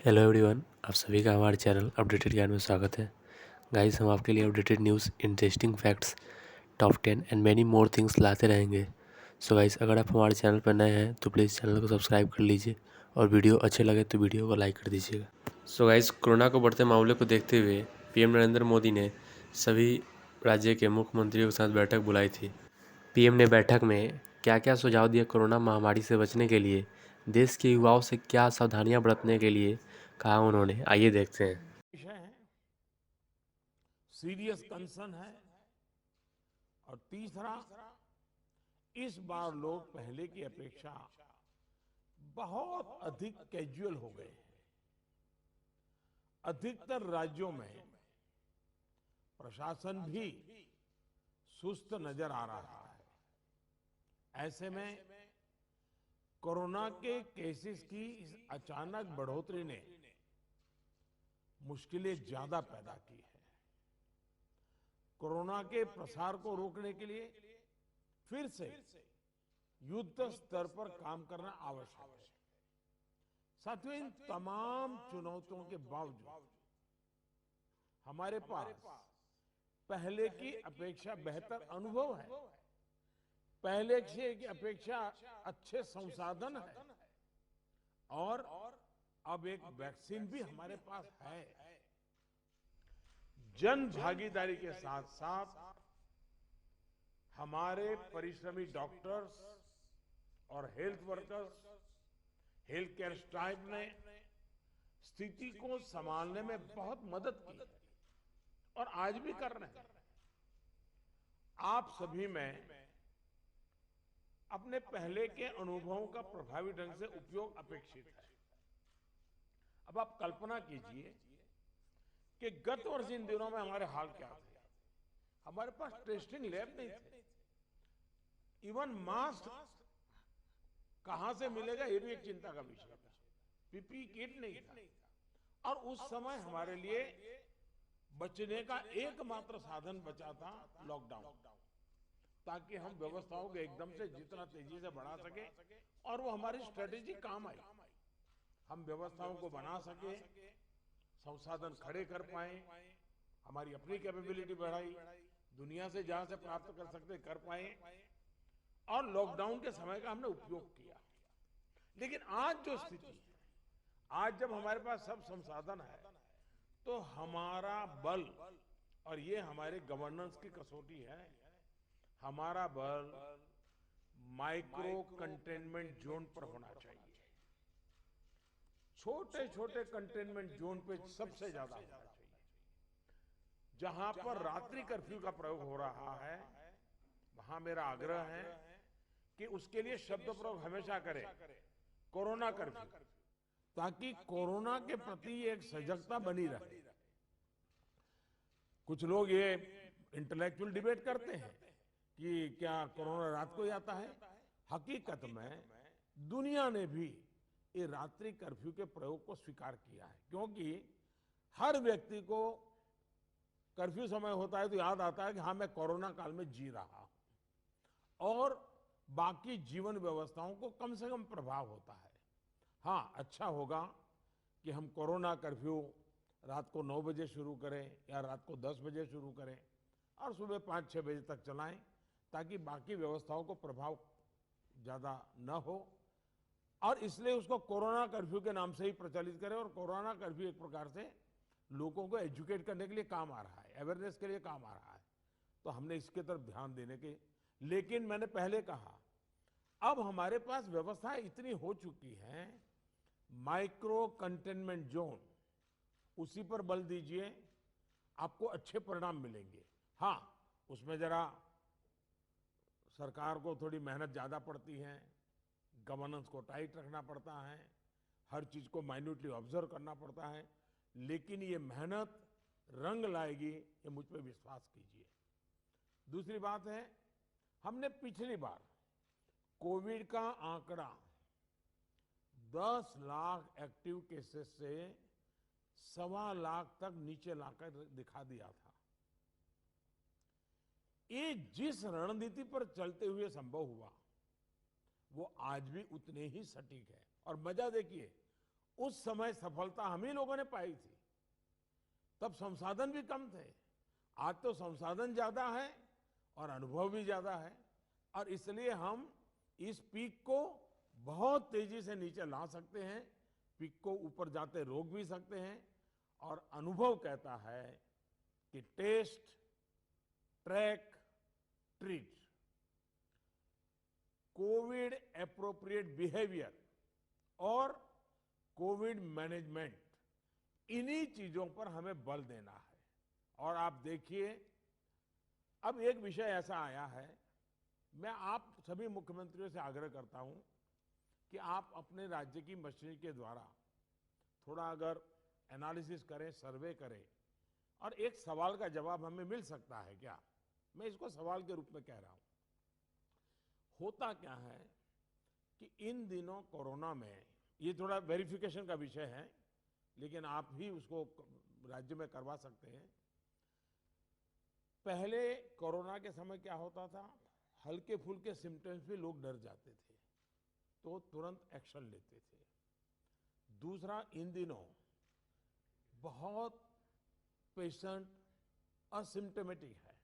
Hello everyone, आप सभी का हमारे चैनल अपडेटेड ज्ञान में स्वागत है। गाइस, हम आपके लिए updated news, interesting facts, top 10 and many more things लाते रहेंगे। सो गाइस, अगर आप हमारे चैनल पर नए हैं तो प्लीज़ चैनल को सब्सक्राइब कर लीजिए और वीडियो अच्छे लगे तो वीडियो को लाइक कर दीजिएगा। सो गाइस, कोरोना को बढ़ते मामले को देखते हुए पीएम नरेंद्र मोदी ने सभी राज्य के मुख्यमंत्रियों के साथ बैठक बुलाई थी। पीएम ने बैठक में क्या क्या सुझाव दिए कोरोना महामारी से बचने के लिए, देश के युवाओं से क्या सावधानियां बरतने के लिए कहा उन्होंने, आइए देखते हैं। विषय है, सीरियस कंसर्न है। और तीसरा, इस बार लोग पहले की अपेक्षा बहुत अधिक कैजुअल हो गए हैं। अधिकतर राज्यों में प्रशासन भी सुस्त नजर आ रहा है। ऐसे में कोरोना के केसेस की इस अचानक बढ़ोतरी ने मुश्किलें ज्यादा पैदा की है। कोरोना के प्रसार को रोकने के लिए फिर से युद्ध स्तर पर काम करना आवश्यक है। साथियों, इन तमाम चुनौतियों के बावजूद हमारे पास पहले की अपेक्षा बेहतर अनुभव है, पहले की अपेक्षा अच्छे संसाधन है और अब एक वैक्सीन भी हमारे पास है। जन भागीदारी के साथ साथ हमारे परिश्रमी डॉक्टर्स और health workers, health care staff ने स्थिति को संभालने में बहुत मदद की है और आज भी कर रहे हैं। आप सभी में अपने पहले के अनुभवों का प्रभावी ढंग से उपयोग अपेक्षित है। अब आप कल्पना कीजिए कि गत वर्ष इन दिनों में हमारे हाल क्या थे। हमारे पास टेस्टिंग लैब नहीं थे, इवन मास्क कहां से मिलेगा ये भी एक चिंता का विषय था, पीपी किट नहीं था। और उस समय हमारे लिए बचने का एकमात्र साधन बचा था लॉकडाउन, ताकि हम व्यवस्थाओं को एकदम से जितना तेजी से बढ़ा सके और वो हमारी स्ट्रेटेजी काम आई। हम व्यवस्थाओं को बना सके, संसाधन खड़े कर पाए, हमारी अपनी कैपेबिलिटी बढ़ाई, दुनिया से जहां से प्राप्त कर सकते कर पाए और लॉकडाउन के समय का हमने उपयोग किया। लेकिन आज जो स्थिति है, आज जब हमारे पास सब संसाधन है, तो हमारा बल, और ये हमारे गवर्नेंस की कसौटी है, हमारा बल माइक्रो कंटेनमेंट जोन पर होना चाहिए। छोटे छोटे कंटेनमेंट जोन पे सबसे ज्यादा होना चाहिए। जहां पर रात्रि कर्फ्यू का प्रयोग हो रहा है, वहां मेरा आग्रह है कि उसके लिए शब्द प्रयोग हमेशा करें, कोरोना कर्फ्यू, ताकि कोरोना के प्रति एक सजगता बनी रहे। कुछ लोग ये इंटेलेक्चुअल डिबेट करते हैं कि क्या कोरोना रात को ही आता है। हकीकत में दुनिया ने भी ये रात्रि कर्फ्यू के प्रयोग को स्वीकार किया है, क्योंकि हर व्यक्ति को कर्फ्यू समय होता है तो याद आता है कि हाँ, मैं कोरोना काल में जी रहा हूं और बाकी जीवन व्यवस्थाओं को कम से कम प्रभाव होता है। हाँ, अच्छा होगा कि हम कोरोना कर्फ्यू रात को 9 बजे शुरू करें या रात को 10 बजे शुरू करें और सुबह 5-6 बजे तक चलाएं, ताकि बाकी व्यवस्थाओं को प्रभाव ज्यादा न हो। और इसलिए उसको कोरोना कर्फ्यू के नाम से ही प्रचलित करें। और कोरोना कर्फ्यू एक प्रकार से लोगों को एजुकेट करने के लिए काम आ रहा है, अवेयरनेस के लिए काम आ रहा है, तो हमने इसके तरफ ध्यान देने के। लेकिन मैंने पहले कहा, अब हमारे पास व्यवस्था इतनी हो चुकी है, माइक्रो कंटेनमेंट जोन, उसी पर बल दीजिए, आपको अच्छे परिणाम मिलेंगे। हाँ, उसमें जरा सरकार को थोड़ी मेहनत ज्यादा पड़ती है, गवर्नेंस को टाइट रखना पड़ता है, हर चीज को माइन्यूटली ऑब्जर्व करना पड़ता है, लेकिन ये मेहनत रंग लाएगी, ये मुझ पर विश्वास कीजिए। दूसरी बात है, हमने पिछली बार कोविड का आंकड़ा 10 लाख एक्टिव केसेस से 1.25 लाख तक नीचे लाकर दिखा दिया था। ये जिस रणनीति पर चलते हुए संभव हुआ, वो आज भी उतने ही सटीक है। और मजा देखिए, उस समय सफलता हम ही लोगों ने पाई थी। तब संसाधन भी कम थे। आज तो संसाधन ज्यादा है और अनुभव भी ज्यादा है, और इसलिए हम इस पीक को बहुत तेजी से नीचे ला सकते हैं, पीक को ऊपर जाते रोक भी सकते हैं। और अनुभव कहता है कि test, track, treat, COVID appropriate behaviour और कोविड मैनेजमेंट, इन्हीं चीजों पर हमें बल देना है। और आप देखिए, अब एक विषय ऐसा आया है, मैं आप सभी मुख्यमंत्रियों से आग्रह करता हूं कि आप अपने राज्य की मशीनरी के द्वारा थोड़ा अगर एनालिसिस करें, सर्वे करें, और एक सवाल का जवाब हमें मिल सकता है क्या, मैं इसको सवाल के रूप में कह रहा हूं। होता क्या है कि इन दिनों कोरोना में, ये थोड़ा वेरिफिकेशन का विषय है, लेकिन आप भी उसको राज्य में करवा सकते हैं। पहले कोरोना के समय क्या होता था, हल्के फुल्के सिम्टम्स भी लोग डर जाते थे, तो तुरंत एक्शन लेते थे। दूसरा, इन दिनों बहुत पेशेंट असिम्टोमेटिक है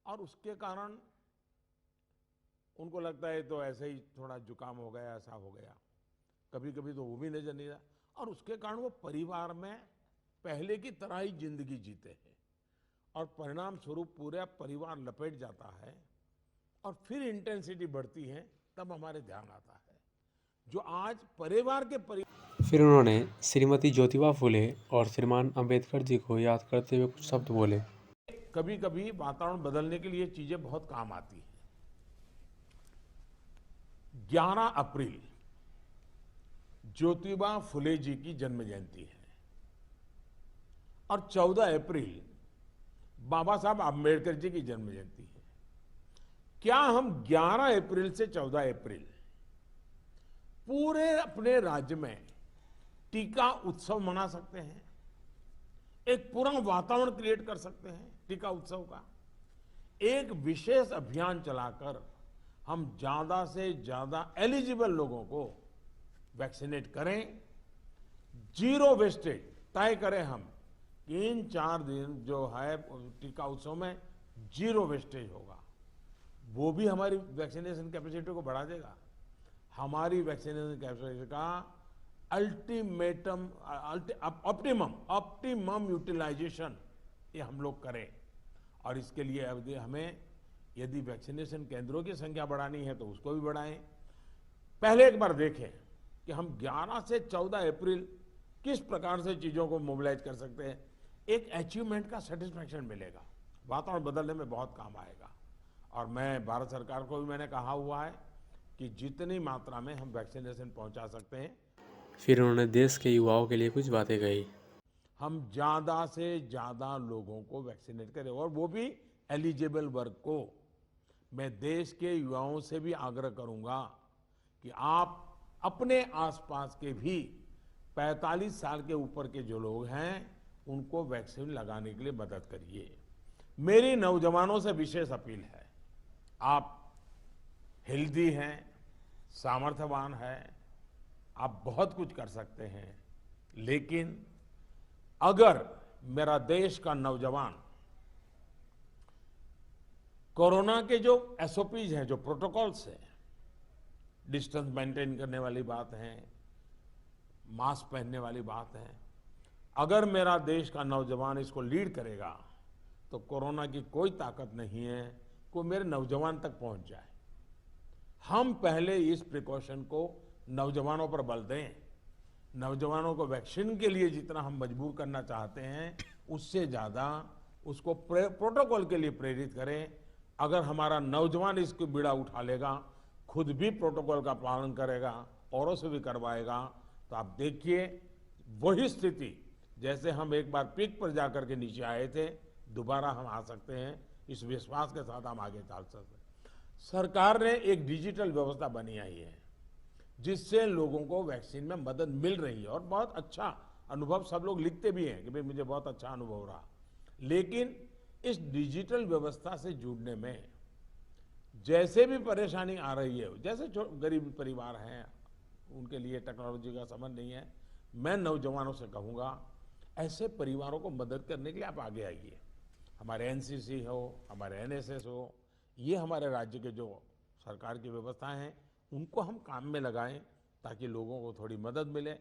और उसके कारण उनको लगता है तो ऐसे ही थोड़ा जुकाम हो गया, ऐसा हो गया, कभी कभी तो वो भी नजर नहीं आता, और उसके कारण वो परिवार में पहले की तरह ही जिंदगी जीते हैं, और परिणाम स्वरूप पूरा परिवार लपेट जाता है, और फिर इंटेंसिटी बढ़ती है, तब हमारे ध्यान आता है जो आज परिवार के फिर उन्होंने श्रीमती ज्योतिबा फुले और श्रीमान अंबेडकर जी को याद करते हुए कुछ शब्द बोले। कभी कभी वातावरण बदलने के लिए चीजें बहुत काम आती हैं। 11 अप्रैल ज्योतिबा फुले जी की जन्म जयंती है और 14 अप्रैल बाबा साहब आम्बेडकर जी की जन्म जयंती है। क्या हम 11 अप्रैल से 14 अप्रैल पूरे अपने राज्य में टीका उत्सव मना सकते हैं? एक पूरा वातावरण क्रिएट कर सकते हैं टीका उत्सव का। एक विशेष अभियान चलाकर हम ज्यादा से ज्यादा एलिजिबल लोगों को वैक्सीनेट करें, जीरो वेस्टेज तय करें हम कि इन 4 दिन जो है टीका उत्सव में जीरो वेस्टेज होगा। वो भी हमारी वैक्सीनेशन कैपेसिटी को बढ़ा देगा। हमारी वैक्सीनेशन कैपेसिटी का ऑप्टिमम यूटिलाइजेशन ये हम लोग करें। और इसके लिए अब हमें यदि वैक्सीनेशन केंद्रों की संख्या बढ़ानी है तो उसको भी बढ़ाएं। पहले एक बार देखें कि हम 11 से 14 अप्रैल किस प्रकार से चीजों को मोबिलाइज कर सकते हैं। एक अचीवमेंट का सेटिस्फैक्शन मिलेगा, वातावरण बदलने में बहुत काम आएगा। और मैं भारत सरकार को भी मैंने कहा हुआ है कि जितनी मात्रा में हम वैक्सीनेशन पहुंचा सकते हैं। फिर उन्होंने देश के युवाओं के लिए कुछ बातें कही। हम ज्यादा से ज्यादा लोगों को वैक्सीनेट करें, और वो भी एलिजिबल वर्ग को। मैं देश के युवाओं से भी आग्रह करूंगा कि आप अपने आसपास के भी 45 साल के ऊपर के जो लोग हैं उनको वैक्सीन लगाने के लिए मदद करिए। मेरी नौजवानों से विशेष अपील है, आप हेल्दी हैं, सामर्थ्यवान हैं, आप बहुत कुछ कर सकते हैं, लेकिन अगर मेरा देश का नौजवान कोरोना के जो एसओपीज हैं, जो प्रोटोकॉल्स हैं, डिस्टेंस मेंटेन करने वाली बात है, मास्क पहनने वाली बात है, अगर मेरा देश का नौजवान इसको लीड करेगा तो कोरोना की कोई ताकत नहीं है कि मेरे नौजवान तक पहुंच जाए। हम पहले इस प्रिकॉशन को नौजवानों पर बल दें। नौजवानों को वैक्सीन के लिए जितना हम मजबूर करना चाहते हैं, उससे ज्यादा उसको प्रोटोकॉल के लिए प्रेरित करें। अगर हमारा नौजवान इसको बीड़ा उठा लेगा, खुद भी प्रोटोकॉल का पालन करेगा, औरों से भी करवाएगा, तो आप देखिए वही स्थिति जैसे हम एक बार पीक पर जाकर के नीचे आए थे, दोबारा हम आ सकते हैं। इस विश्वास के साथ हम आगे चल सकते हैं। सरकार ने एक डिजिटल व्यवस्था बनाई है जिससे लोगों को वैक्सीन में मदद मिल रही है, और बहुत अच्छा अनुभव सब लोग लिखते भी हैं कि भाई मुझे बहुत अच्छा अनुभव रहा। लेकिन इस डिजिटल व्यवस्था से जुड़ने में जैसे भी परेशानी आ रही है, जैसे गरीब परिवार हैं उनके लिए टेक्नोलॉजी का समझ नहीं है। मैं नौजवानों से कहूँगा, ऐसे परिवारों को मदद करने के लिए आप आगे आइए। हमारे एनसीसी हो, हमारे एनएसएस हो, ये हमारे राज्य के जो सरकार की व्यवस्थाएं हैं, उनको हम काम में लगाएं ताकि लोगों को थोड़ी मदद मिले।